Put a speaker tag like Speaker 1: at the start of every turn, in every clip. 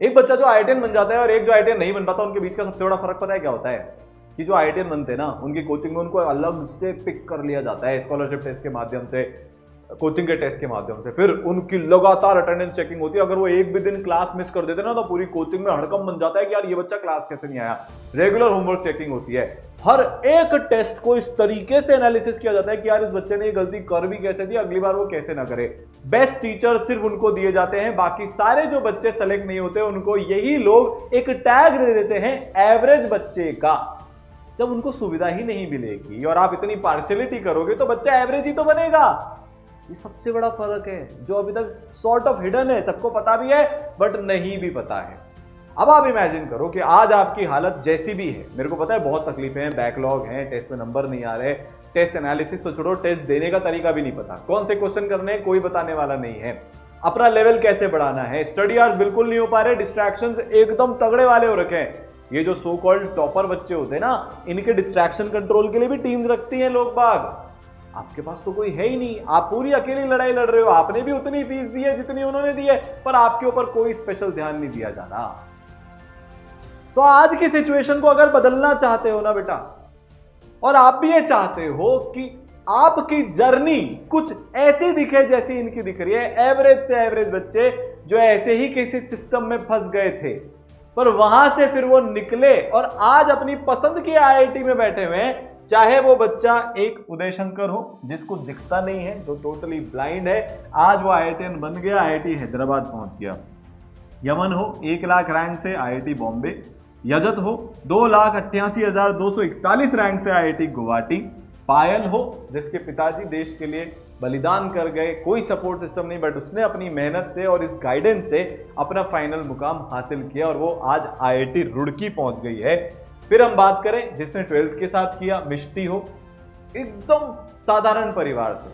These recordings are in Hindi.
Speaker 1: एक बच्चा जो आईआईटीएन बन जाता है और एक जो आईआईटीएन नहीं बन पाता, उनके बीच का सबसे बड़ा फर्क पता है क्या होता है? कि जो आईआईटीएन बनते हैं ना, उनकी कोचिंग में उनको अलग से पिक कर लिया जाता है स्कॉलरशिप टेस्ट के माध्यम से, कोचिंग के टेस्ट के माध्यम से। फिर उनकी लगातार अटेंडेंस चेकिंग होती है। अगर वो एक भी दिन क्लास मिस कर देते ना, तो पूरी कोचिंग में हड़कंप बन जाता है कि यार ये बच्चा क्लास कैसे नहीं आया। रेगुलर होमवर्क चेकिंग होती है। हर एक टेस्ट को इस तरीके से एनालिसिस किया जाता है कि यार इस बच्चे ने ये गलती कर भी कैसे दी, अगली बार वो कैसे ना करे। बेस्ट टीचर सिर्फ उनको दिए जाते हैं, बाकी सारे जो बच्चे सेलेक्ट नहीं होते उनको यही लोग एक टैग दे देते हैं एवरेज बच्चे का। जब उनको सुविधा ही नहीं मिलेगी और आप इतनी पार्शियलिटी करोगे तो बच्चा एवरेज ही तो बनेगा। ये सबसे बड़ा फर्क है जो अभी तक सॉर्ट ऑफ हिडन है, सबको पता भी है बट नहीं भी पता है। अब आप इमेजिन करो कि आज आपकी हालत जैसी भी है, मेरे को पता है बहुत तकलीफें हैं, बैकलॉग हैं, टेस्ट में नंबर नहीं आ रहे, टेस्ट एनालिसिस तो छोड़ो, टेस्ट देने का तरीका भी नहीं पता, कौन से क्वेश्चन करने हैं कोई बताने वाला नहीं है, अपना लेवल कैसे बढ़ाना है, स्टडी आवर्स बिल्कुल नहीं हो पा रहे, डिस्ट्रैक्शंस एकदम तगड़े वाले हो रखे हैं। ये जो सो कॉल्ड टॉपर बच्चे होते हैं ना, इनके डिस्ट्रैक्शन कंट्रोल के लिए भी टीम्स रखती हैं लोग बाग। आपके पास तो कोई है ही नहीं, आप पूरी अकेली लड़ाई लड़ रहे हो, आपने भी उतनी फीस दी है जितनी उन्होंने दी है, पर आपके ऊपर कोई स्पेशल ध्यान नहीं दिया जा रहा। तो आज की सिचुएशन को अगर बदलना चाहते हो ना बेटा, और आप भी ये चाहते हो कि आपकी जर्नी कुछ ऐसी दिखे जैसी इनकी दिख रही है, एवरेज से एवरेज बच्चे जो ऐसे ही किसी सिस्टम में फंस गए थे, पर वहां से फिर वो निकले और आज अपनी पसंद की आईआईटी में बैठे हुए हैं। चाहे वो बच्चा एक उदय शंकर हो जिसको दिखता नहीं है, जो टोटली ब्लाइंड है, आज वो आईआईटीएन बन गया, आईआईटी हैदराबाद पहुंच गया। यमन हो 1 लाख रैंक से आईआईटी बॉम्बे, यजत हो 2,88,241 रैंक से आईआईटी गुवाहाटी, पायल हो जिसके पिताजी देश के लिए बलिदान कर गए, कोई सपोर्ट सिस्टम नहीं, बट उसने अपनी मेहनत से और इस गाइडेंस से अपना फाइनल मुकाम हासिल किया और वो आज आईआईटी रुड़की पहुंच गई है। फिर हम बात करें जिसने 12th के साथ किया, मिष्टी हो, एकदम साधारण परिवार से,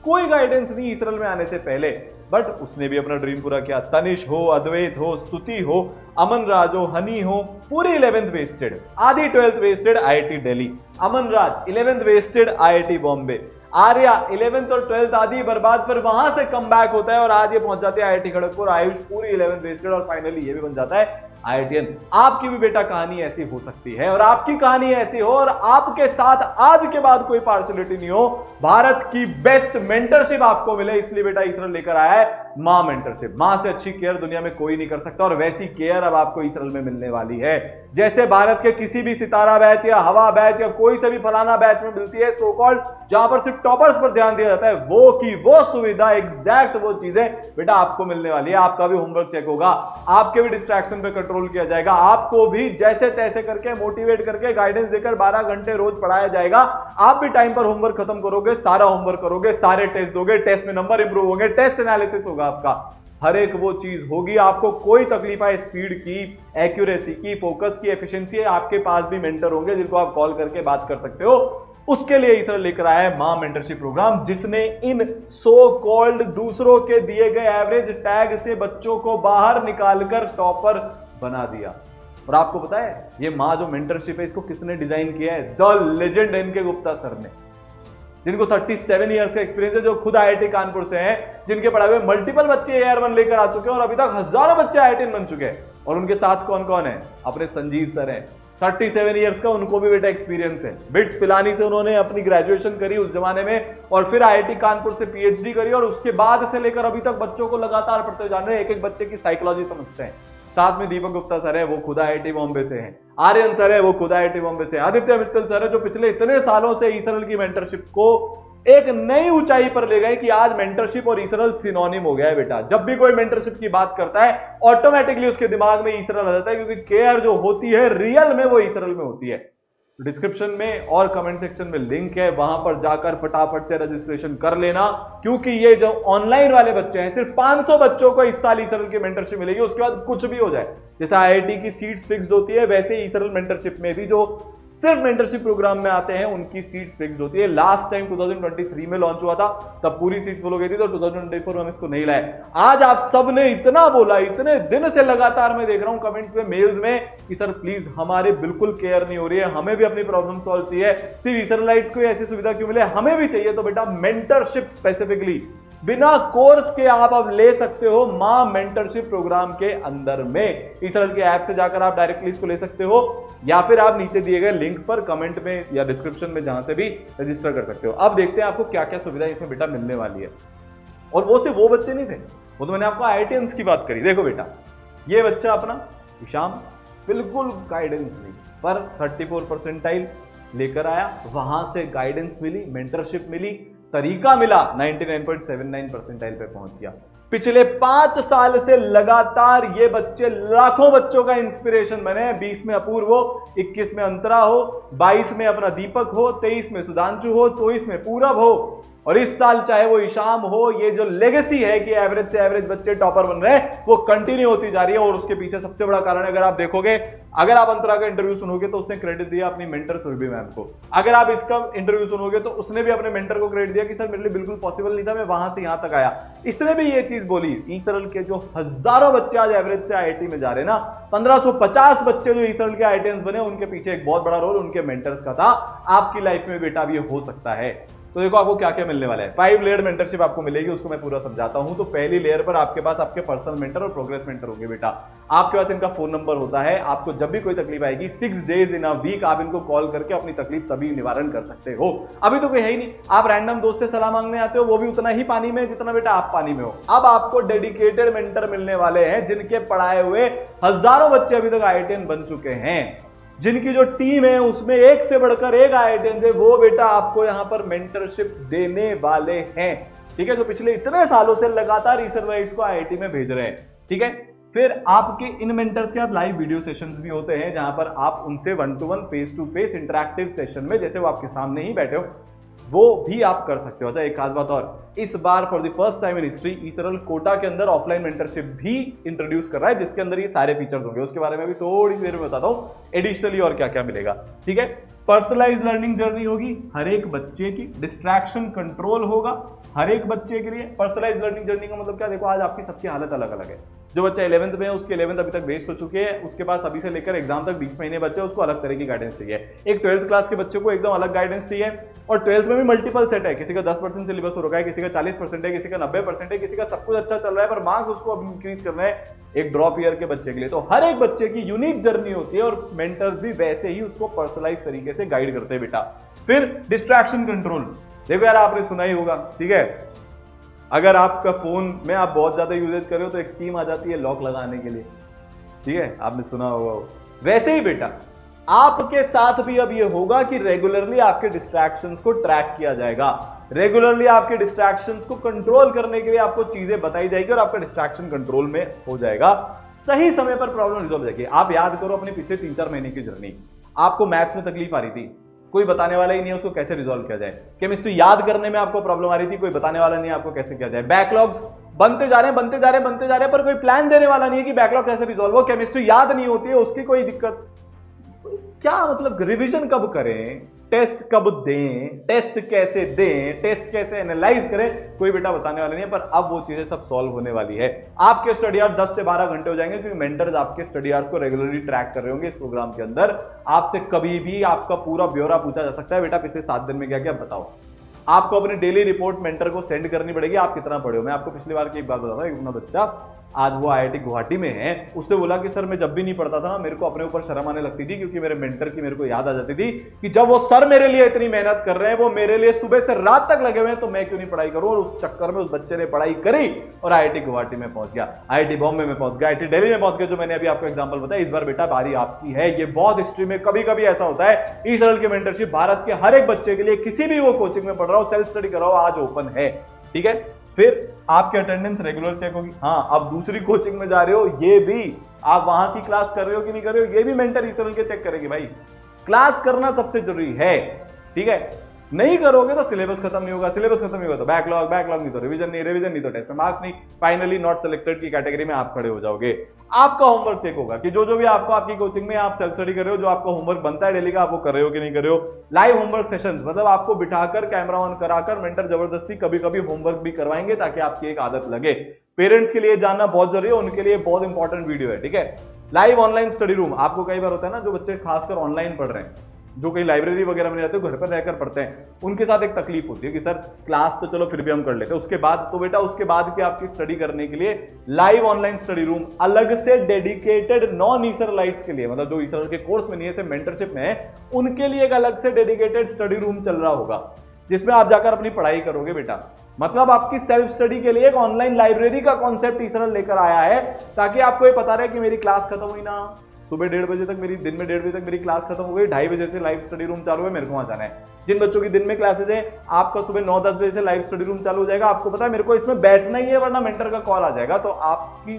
Speaker 1: कोई गाइडेंस नहीं इसरल में आने से पहले, बट उसने भी अपना ड्रीम पूरा किया। तनिष हो, अद्वैत हो, स्तुति हो, अमन राज हो, हनी हो, पूरी 11th wasted, Adhi 12th wasted IIT Delhi, Aman Raj 11th wasted IIT Bombay, Arya 11th और 12th आधी बर्बाद, पर वहां से कम बैक होता है और आज ये पहुंच जाते हैं आईआईटी खड़गपुर, आयुष पूरी 11th वेस्टेड और फाइनली ये भी बन जाता है आईआईटीएन। आपकी भी बेटा कहानी ऐसी हो सकती है और आपकी कहानी ऐसी हो और आपके साथ आज के बाद कोई पार्शियलिटी नहीं हो, भारत की बेस्ट मेंटरशिप आपको मिले, इसलिए बेटा इसरल लेकर आया है मां मेंटरशिप। मां से अच्छी केयर दुनिया में कोई नहीं कर सकता और वैसी केयर अब आपको इसरल में मिलने वाली है जैसे भारत के किसी भी सितारा बैच या हवा बैच या कोई से भी फलाना बैच में मिलती है, सो कॉल्ड, जहां पर सिर्फ टॉपर्स पर ध्यान दिया जाता है, वो की वो सुविधा, एग्जैक्ट वो चीजें बेटा आपको मिलने वाली है। आपका भी होमवर्क चेक होगा, आपके भी डिस्ट्रैक्शन पे कंट्रोल किया जाएगा, आपको भी जैसे तैसे करके मोटिवेट करके गाइडेंस देकर 12 घंटे रोज पढ़ाया जाएगा। आप भी टाइम पर होमवर्क खत्म करोगे, सारा होमवर्क करोगे, सारे टेस्ट दोगे, टेस्ट में नंबर इंप्रूव होंगे, टेस्ट एनालिसिस होगा आपका, हर एक वो चीज होगी। आपको कोई तकलीफ है स्पीड की, एक्यूरेसी की, फोकस की, एफिशिएंसी है, आपके पास भी मेंटर होंगे जिनको आप कॉल करके बात कर सकते हो। उसके लिए इसरल लेकर आया है मां मेंटरशिप प्रोग्राम, जिसने इन सो कॉल्ड दूसरों के दिए गए एवरेज टैग से बच्चों को बाहर निकालकर टॉपर बना दिया। और आपको पता है ये मां जो मेंटरशिप है इसको किसने डिजाइन किया है? The legend NK Gupta sir ने, जिनको 37 ईयर्स का एक्सपीरियंस है, जो खुद आईआईटी कानपुर से हैं, जिनके पढ़ाए हुए मल्टीपल बच्चे एयर1 लेकर आ चुके हैं और अभी तक हजारों बच्चे आईआईटी बन चुके हैं। और उनके साथ कौन कौन है? अपने संजीव सर हैं, 37 ईयर्स का, उनको भी बेटा एक्सपीरियंस है। बिट्स पिलानी से उन्होंने अपनी ग्रेजुएशन करी उस जमाने में और फिर आईआईटी कानपुर से पीएचडी करी और उसके बाद से लेकर अभी तक बच्चों को लगातार पढ़ते जान रहे हैं, एक एक बच्चे की साइकोलॉजी समझते हैं। साथ में दीपक गुप्ता सर है, वो खुद आईआईटी बॉम्बे से हैं, आर्यन सर है, वो खुद आईआईटी बॉम्बे से, आदित्य मित्तल सर है, जो पिछले इतने सालों से इसरल की मेंटरशिप को एक नई ऊंचाई पर ले गए कि आज मेंटरशिप और इसरल सिनोनिम हो गया है बेटा। जब भी कोई मेंटरशिप की बात करता है ऑटोमेटिकली उसके दिमाग में इसरल आ जाता है, क्योंकि केयर जो होती है रियल में वो इसरल में होती है। डिस्क्रिप्शन में और कमेंट सेक्शन में लिंक है, वहां पर जाकर फटाफट से रजिस्ट्रेशन कर लेना, क्योंकि ये जो ऑनलाइन वाले बच्चे हैं, सिर्फ 500 बच्चों को इस साल इसरल की मेंटरशिप मिलेगी। उसके बाद कुछ भी हो जाए, जैसे आईआईटी की सीट्स फिक्स्ड होती है, वैसे ही इसरल मेंटरशिप में भी जो सिर्फ मेंटरशिप प्रोग्राम में आते हैं उनकी सीट्स फिक्स्ड होती है। लास्ट टाइम 2023 में लॉन्च हुआ था, तब पूरी सीट्स फुल हो गई थी, तो 2024 में हम इसको नहीं लाए। आज आप सबने इतना बोला, इतने दिन से लगातार मैं देख रहा हूं कमेंट्स में, मेल्स में कि सर प्लीज हमारे बिल्कुल केयर नहीं हो रही है, हमें भी अपनी प्रॉब्लम सॉल्व चाहिए, सिर्फ इसरलाइट्स को ऐसी सुविधा क्यों मिले, हमें भी चाहिए। तो बेटा मेंटरशिप स्पेसिफिकली बिना कोर्स के आप अब ले सकते हो मां मेंटरशिप प्रोग्राम के अंदर में। ईसरल के ऐप से जाकर आप डायरेक्टली इसको ले सकते हो, या फिर आप नीचे दिए गए लिंक पर कमेंट में या डिस्क्रिप्शन में जहां से भी रजिस्टर कर सकते हो। अब देखते हैं आपको क्या क्या सुविधा इसमें बेटा मिलने वाली है। और वो सिर्फ वो बच्चे नहीं थे, वो तो मैंने आपको IITians की बात करी। देखो बेटा, ये बच्चा अपना ईशान बिल्कुल गाइडेंस नहीं, पर 34 परसेंटाइल लेकर आया, वहां से गाइडेंस मिली, मेंटरशिप मिली, तरीका मिला, 99.79 परसेंटाइल पे पहुंच गया। पिछले 5 साल से लगातार ये बच्चे लाखों बच्चों का इंस्पिरेशन बने। 20 में अपूर्व हो, 21 में अंतरा हो, 22 में अपना दीपक हो, 23 में सुधांशु हो, 24 में पूरब हो, और इस साल चाहे वो ईशाम हो, ये जो लेगेसी है कि एवरेज से एवरेज बच्चे टॉपर बन रहे हैं, वो कंटिन्यू होती जा रही है। और उसके पीछे सबसे बड़ा कारण, अगर आप देखोगे, अगर आप अंतरा का इंटरव्यू सुनोगे तो उसने क्रेडिट दिया अपनी मेंटर सुरभि मैम को। अगर आप इसका इंटरव्यू सुनोगे तो उसने भी अपने मेंटर को क्रेडिट दिया कि सर मेरे लिए बिल्कुल पॉसिबल नहीं था, मैं वहां से यहां तक आया। इसने भी ये चीज बोली। ईसरल के जो हजारों बच्चे आज एवरेज से IIT में जा रहे हैं ना, 1550 बच्चे जो ईसरल के IITians बने, उनके पीछे एक बहुत बड़ा रोल उनके मेंटर्स का था। आपकी लाइफ में बेटा भी ये हो सकता है। तो देखो आपको क्या क्या मिलने वाला है। 5 लेयर मेंटरशिप आपको मिलेगी, उसको मैं पूरा समझाता हूं। तो पहली लेयर पर आपके पास आपके पर्सनल मेंटर और प्रोग्रेस मेंटर होंगे बेटा। आपके पास इनका फोन नंबर होता है। आपको जब भी कोई तकलीफ आएगी 6 डेज इन अ वीक आप इनको कॉल करके अपनी तकलीफ तभी निवारण कर सकते हो। अभी तो कोई है ही नहीं, आप रैंडम दोस्त से सलाह मांगने आते हो, वो भी उतना ही पानी में जितना बेटा आप पानी में हो। अब आपको डेडिकेटेड मेंटर मिलने वाले हैं, जिनके पढ़ाए हुए हजारों बच्चे अभी तक IITian बन चुके हैं, जिनकी जो टीम है उसमें एक से बढ़कर एक IITians है। वो बेटा आपको यहां पर मेंटरशिप देने वाले हैं। ठीक है, जो पिछले इतने सालों से लगातार ईसरवाइज को IIT में भेज रहे हैं। ठीक है, फिर आपके इन मेंटर्स के साथ लाइव वीडियो सेशंस भी होते हैं, जहां पर आप उनसे 1-to-1 face to face interactive session में, जैसे वो आपके सामने ही बैठे हो, वो भी आप कर सकते हो। अच्छा, एक खास बात और, इस बार for the first time in history ईसरल कोटा के अंदर ऑफलाइन मेंटरशिप भी इंट्रोड्यूस कर रहा है, जिसके अंदर ये सारे फीचर्स होंगे। उसके बारे में भी थोड़ी देर में बताता हूं एडिशनली और क्या क्या मिलेगा। ठीक है, पर्सनलाइज लर्निंग जर्नी होगी हर एक बच्चे की, डिस्ट्रैक्शन कंट्रोल होगा हर एक बच्चे के लिए। पर्सनलाइज लर्निंग जर्नी का मतलब क्या, देखो आज आपकी सबकी हालत अलग अलग है। जो बच्चा 11th में है उसके 11th अभी तक वेस्ट हो चुके हैं, उसके पास अभी से लेकर एग्जाम तक 20 महीने बच्चे, उसको अलग तरह की गाइडेंस चाहिए। एक 12th क्लास के बच्चे को एकदम अलग गाइडेंस चाहिए। और 12th में भी मल्टीपल सेट है, किसी का 10% सिलेबस हो रखा है, किसी का 40% है, किसी का 90% है, किसी का सब कुछ अच्छा चल रहा है पर मार्क्स उसको अब इंक्रीज करना है एक ड्रॉप ईयर के बच्चे के लिए। तो हर एक बच्चे की यूनिक जर्नी होती है और मेंटर्स भी वैसे ही उसको पर्सनलाइज तरीके से गाइड करते हैं बेटा। फिर डिस्ट्रैक्शन कंट्रोल, देखो यार आपने सुना ही होगा। ठीक है, अगर आपका फोन में आप बहुत ज्यादा यूजेज कर रहे हो तो एक टीम आ जाती है लॉक लगाने के लिए। ठीक है, आपने सुना होगा। वैसे ही बेटा आपके साथ भी अब ये होगा कि रेगुलरली आपके डिस्ट्रैक्शंस को ट्रैक किया जाएगा। रेगुलरली आपके डिस्ट्रैक्शंस को कंट्रोल करने के लिए आपको चीजें बताई जाएगी और आपका डिस्ट्रैक्शन कंट्रोल में हो जाएगा। सही समय पर प्रॉब्लम रिजॉल्व हो जाएगी। आप याद करो अपने पिछले 3-4 महीने की जर्नी। आपको मैथ्स में तकलीफ आ रही थी, कोई बताने वाला ही नहीं है उसको कैसे रिजॉल्व किया जाए। केमिस्ट्री याद करने में आपको प्रॉब्लम आ रही थी, कोई बताने वाला नहीं है आपको कैसे किया जाए। बैकलॉग्स बनते जा रहे हैं, बनते जा रहे हैं, बनते जा रहे हैं, पर कोई प्लान देने वाला नहीं है कि बैकलॉग कैसे रिजॉल्व हो। केमिस्ट्री याद नहीं होती है, उसकी कोई दिक्कत क्या, मतलब रिवीजन कब करें, टेस्ट कब दें, टेस्ट कैसे दें, टेस्ट कैसे एनालाइज करें, कोई बेटा बताने वाला नहीं है। पर अब वो चीजें सब सॉल्व होने वाली है। आपके स्टडी आवर्स 10 से 12 घंटे हो जाएंगे, क्योंकि मेंटर्स आपके स्टडी आवर्स को रेगुलरली ट्रैक कर रहे होंगे इस प्रोग्राम के अंदर। आपसे कभी भी आपका पूरा ब्यौरा पूछा जा सकता है, बेटा पिछले 7 दिन में क्या क्या बताओ। आपको अपनी डेली रिपोर्ट मेंटर को सेंड करनी पड़ेगी, आप कितना पढ़े हो। मैं आपको पिछली बार की एक बात बताता हूं, अपना बच्चा आज वो IIT गुवाहाटी में है, उसने बोला कि सर मैं जब भी नहीं पढ़ता था मेरे को अपने ऊपर शर्म आने लगती थी, क्योंकि मेरे मेंटर की मेरे को याद आ जाती थी कि जब वो सर मेरे लिए इतनी मेहनत कर रहे हैं, वो मेरे लिए सुबह से रात तक लगे हुए हैं, तो मैं क्यों नहीं पढ़ाई करूं। और उस चक्कर में उस बच्चे ने पढ़ाई करी और IIT गुवाहाटी में पहुंच गया, IIT बॉम्बे में पहुंच गया, IIT दिल्ली में पहुंच गया। जो मैंने अभी आपको एग्जाम्पल बताया, इस बार बेटा बारी आपकी है। ये बहुत हिस्ट्री में कभी कभी ऐसा होता है। ईसरल की मेंटरशिप भारत के हर एक बच्चे के लिए, किसी भी वो कोचिंग में पढ़ रहा हो, सेल्फ स्टडी कराओ, आज ओपन है। ठीक है, फिर आपकी अटेंडेंस रेगुलर चेक होगी। हाँ, अब दूसरी कोचिंग में जा रहे हो, ये भी आप वहां की क्लास कर रहे हो कि नहीं कर रहे हो, ये भी मेंटर ईसरल के चेक करेगी। भाई क्लास करना सबसे जरूरी है। ठीक है, नहीं करोगे तो सिलेबस खत्म नहीं होगा, सिलेबस खत्म नहीं होगा तो बैकलॉग, बैकलॉग नहीं तो रिवीजन नहीं, रिवीजन नहीं तो टेस्ट में मार्क्स नहीं, फाइनली नॉट सिलेक्टेड की कैटेगरी में आप खड़े हो जाओगे। आपका होमवर्क चेक होगा कि जो जो भी आपको आपकी कोचिंग में आप सेल्फ स्टडी कर रहे हो, जो आपका होमवर्क बनता है डेली का, आप वो कर रहे हो कि नहीं कर रहे हो। लाइव होमवर्क सेशंस, मतलब आपको बिठाकर कैमरा ऑन कराकर मेंटर जबरदस्ती कभी कभी होमवर्क भी करवाएंगे ताकि आपकी एक आदत लगे। पेरेंट्स के लिए जानना बहुत जरूरी है, उनके लिए बहुत इंपॉर्टेंट वीडियो है। ठीक है, लाइव ऑनलाइन स्टडी रूम, आपको कई बार होता है ना, जो बच्चे खासकर ऑनलाइन पढ़ रहे हैं, जो कहीं लाइब्रेरी वगैरह में रहते हो, घर पर रहकर पढ़ते हैं, उनके साथ एक तकलीफ होती है कि सर क्लास तो चलो फिर भी हम कर लेते हैं, उसके बाद तो बेटा उसके बाद की आपकी स्टडी करने के लिए लाइव ऑनलाइन स्टडी रूम अलग से डेडिकेटेड नॉन ईसराइट्स के लिए, मतलब जो ईसराइल के कोर्स में नहीं है, मेंटरशिप में है, उनके लिए एक अलग से डेडिकेटेड स्टडी रूम चल रहा होगा जिसमें आप जाकर अपनी पढ़ाई करोगे बेटा। मतलब आपकी सेल्फ स्टडी के लिए एक ऑनलाइन लाइब्रेरी का कॉन्सेप्ट ईसराइल लेकर आया है, ताकि आपको ये पता रहे कि मेरी क्लास खत्म हुई ना, सुबह 1:30 बजे तक मेरी, दिन में 1:30 बजे तक मेरी क्लास खत्म हो गई, 2:30 बजे से लाइव स्टडी रूम चालू है, मेरे को वहां जाना है। जिन बच्चों की दिन में क्लासेज है, आपका सुबह 9-10 बजे से लाइव स्टडी रूम चालू हो जाएगा, आपको पता है मेरे को इसमें बैठना ही है वरना मेंटर का कॉल आ जाएगा। तो आपकी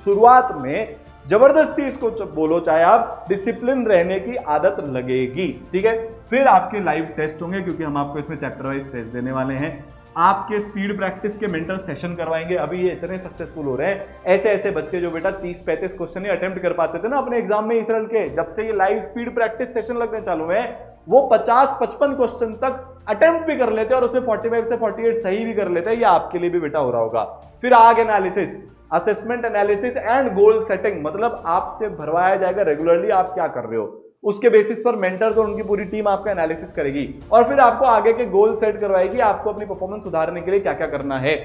Speaker 1: शुरुआत में जबरदस्ती इसको बोलो, चाहे आप डिसिप्लिन रहने की आदत लगेगी, ठीक है। फिर आपके लाइव टेस्ट होंगे, क्योंकि हम आपको इसमें चैप्टर वाइज टेस्ट देने वाले हैं। आपके स्पीड प्रैक्टिस के मेंटर सेशन करवाएंगे। अभी ये इतने सक्सेसफुल हो रहे हैं, ऐसे ऐसे बच्चे जो बेटा 30-35 क्वेश्चन ही अटेम्प्ट कर पाते थे ना अपने एग्जाम में ईसराइल के, जब से ये लाइव स्पीड प्रैक्टिस सेशन लगने चालू हुए हैं, वो 50-55 क्वेश्चन तक अटेम्प्ट भी कर लेते हैं और उसमें 45 से 48 सही भी कर लेते हैं। ये आपके लिए भी बेटा हो रहा होगा। फिर आग analysis, assessment analysis and goal setting, मतलब आपसे भरवाया जाएगा रेगुलरली आप क्या कर रहे हो, उसके बेसिस पर मेंटर्स और उनकी पूरी टीम आपका एनालिसिस करेगी और फिर आपको आगे के गोल सेट करवाएगी, आपको अपनी परफॉर्मेंस सुधारने के लिए क्या क्या करना है।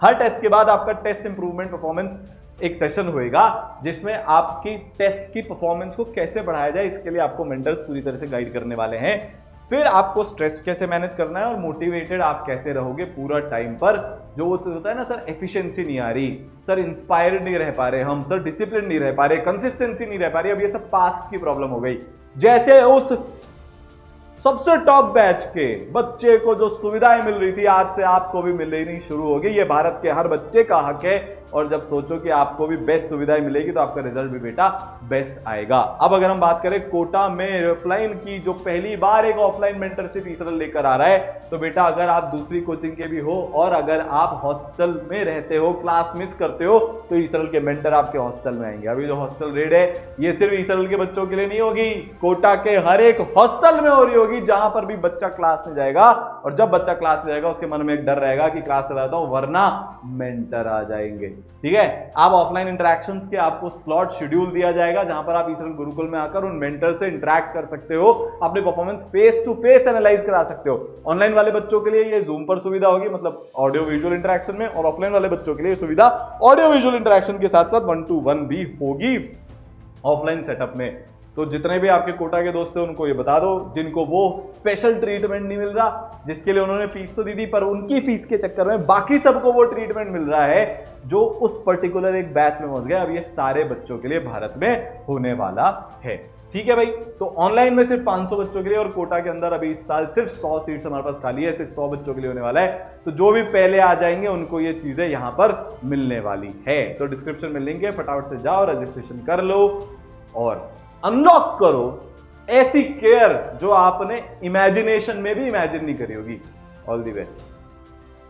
Speaker 1: हर टेस्ट के बाद आपका टेस्ट इंप्रूवमेंट परफॉर्मेंस एक सेशन होएगा, जिसमें आपकी टेस्ट की परफॉर्मेंस को कैसे बढ़ाया जाए, इसके लिए आपको मेंटर्स पूरी तरह से गाइड करने वाले हैं। फिर आपको स्ट्रेस कैसे मैनेज करना है और मोटिवेटेड आप कैसे रहोगे पूरा टाइम पर। जो होता है ना सर एफिशिएंसी नहीं आ रही, सर इंस्पायर्ड नहीं रह पा रहे हम, सर डिसिप्लिन नहीं रह पा रहे, कंसिस्टेंसी नहीं रह पा रही, अब ये सब पास्ट की प्रॉब्लम हो गई। जैसे उस सबसे टॉप बैच के बच्चे को जो सुविधाएं मिल रही थी, आज से आपको भी मिलनी शुरू होगी। ये भारत के हर बच्चे का हक है, और जब सोचो कि आपको भी बेस्ट सुविधाएं मिलेगी तो आपका रिजल्ट भी बेटा बेस्ट आएगा। अब अगर हम बात करें कोटा में ऑफलाइन की, जो पहली बार एक ऑफलाइन मेंटरशिप ईसराइल लेकर आ रहा है, तो बेटा अगर आप दूसरी कोचिंग के भी हो और अगर आप हॉस्टल में रहते हो, क्लास मिस करते हो, तो ईसराइल के मेंटर आपके हॉस्टल में आएंगे। अभी जो हॉस्टल रेट है ये सिर्फ ईसराइल के बच्चों के लिए नहीं होगी, कोटा के हर एक हॉस्टल में हो रही होगी, जहां पर भी बच्चा क्लास में जाएगा। और जब बच्चा क्लास में जाएगा उसके मन में एक डर रहेगा कि क्लास चलाता हूं वरना मेंटर आ जाएंगे, ठीक है। आप ऑफलाइन इंटरेक्शंस के आपको स्लॉट शेड्यूल दिया जाएगा, जहां पर आप ईसराइल गुरुकुल में आकर उन मेंटर से इंटरेक्ट कर सकते हो, अपने performance face to face analyse करा सकते हो। ऑनलाइन वाले बच्चों के लिए ये जूम पर सुविधा होगी, मतलब ऑडियो विजुअल इंटरेक्शन में, और ऑफलाइन वाले बच्चों के लिए सुविधा ऑडियो विजुअल इंटरेक्शन के साथ साथ 1-to-1 भी होगी ऑफलाइन सेटअप में। तो जितने भी आपके कोटा के दोस्त हैं उनको ये बता दो, जिनको वो स्पेशल ट्रीटमेंट नहीं मिल रहा, जिसके लिए उन्होंने फीस तो दी थी पर उनकी फीस के चक्कर में बाकी सबको वो ट्रीटमेंट मिल रहा है जो उस पर्टिकुलर एक बैच में पहुंच गया। अब ये सारे बच्चों के लिए भारत में होने वाला है, ठीक है भाई। तो ऑनलाइन में सिर्फ 500 बच्चों के लिए, और कोटा के अंदर अभी इस साल सिर्फ 100 सीट्स हमारे पास खाली है, सिर्फ 100 बच्चों के लिए होने वाला है। तो जो भी पहले आ जाएंगे उनको ये चीजें यहां पर मिलने वाली है। तो डिस्क्रिप्शन में लिंक है, फटाफट से जाओ, रजिस्ट्रेशन कर लो और अनलॉक करो ऐसी केयर जो आपने इमेजिनेशन में भी इमेजिन नहीं करी होगी। All the best.